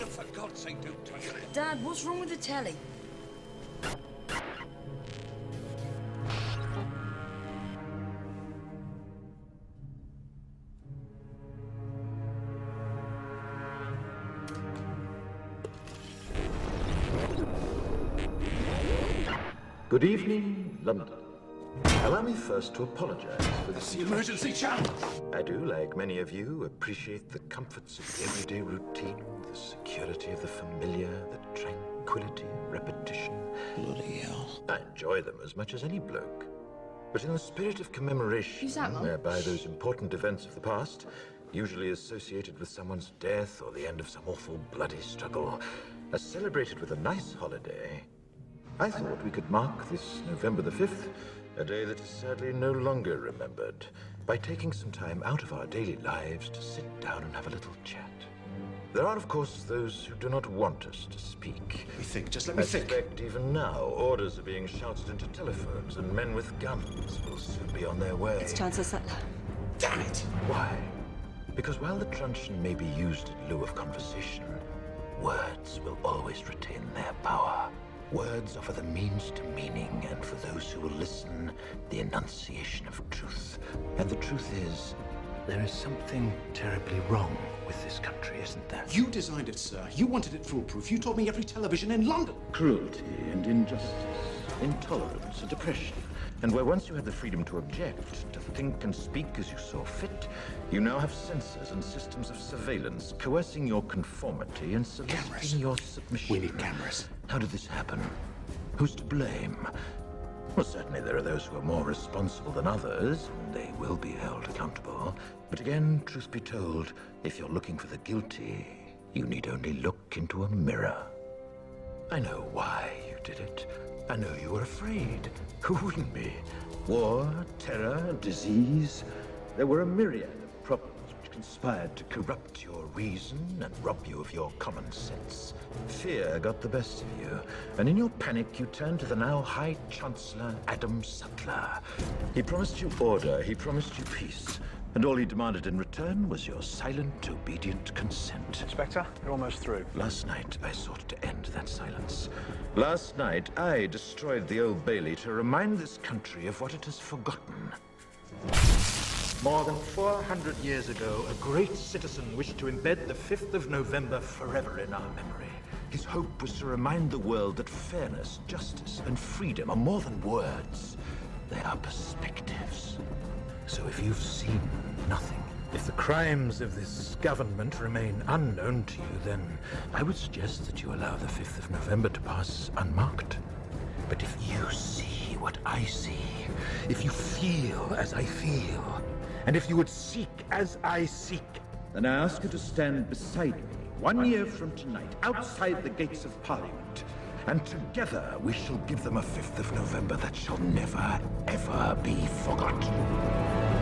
For God's sake, don't touch it. Dad, what's wrong with the telly? Good evening, London. Allow me first to apologize for this. The emergency channel. I do, like many of you, appreciate the comforts of the everyday routine, the security of the familiar, the tranquility of repetition. Bloody hell. I enjoy them as much as any bloke. But in the spirit of commemoration, Who's that, Mum? whereby those important events of the past, usually associated with someone's death or the end of some awful bloody struggle, are celebrated with a nice holiday, I thought we could mark this November the 5th, a day that is sadly no longer remembered, by taking some time out of our daily lives to sit down and have a little chat. There are, of course, those who do not want us to speak. Let me think, just let me I think. suspect even now, orders are being shouted into telephones, and men with guns will soon be on their way. It's Chancellor Sutler. Damn it! Why? Because while the truncheon may be used in lieu of conversation, words will always retain their power. Words offer the means to meaning, and for those who will listen, the enunciation of truth. And the truth is, there is something terribly wrong with this country, isn't there? You designed it, sir. You wanted it foolproof. You told me every television in London. Cruelty and injustice, intolerance and oppression. And where once you had the freedom to object, to think and speak as you saw fit, you now have censors and systems of surveillance coercing your conformity and soliciting your submission. We need cameras. How did this happen? Who's to blame? Well, certainly there are those who are more responsible than others, and they will be held accountable. But again, truth be told, if you're looking for the guilty, you need only look into a mirror. I know why you did it. I know you were afraid. Who wouldn't be? War, terror, disease. There were a myriad of problems which conspired to corrupt your reason and rob you of your common sense. Fear got the best of you, and in your panic you turned to the now High Chancellor Adam Sutler. He promised you order, he promised you peace, and all he demanded in return was your silent, obedient consent. Inspector, you're almost through. Last night, I sought to end that silence. Last night, I destroyed the Old Bailey to remind this country of what it has forgotten. More than 400 years ago, a great citizen wished to embed the 5th of November forever in our memory. His hope was to remind the world that fairness, justice, and freedom are more than words. They are perspectives. So if you've seen nothing, if the crimes of this government remain unknown to you, then I would suggest that you allow the 5th of November to pass unmarked. But if you see what I see, if you feel as I feel, and if you would seek as I seek, then I ask you to stand beside me 1 year from tonight, outside the gates of Parliament. And together we shall give them a 5th of November that shall never, ever be forgotten.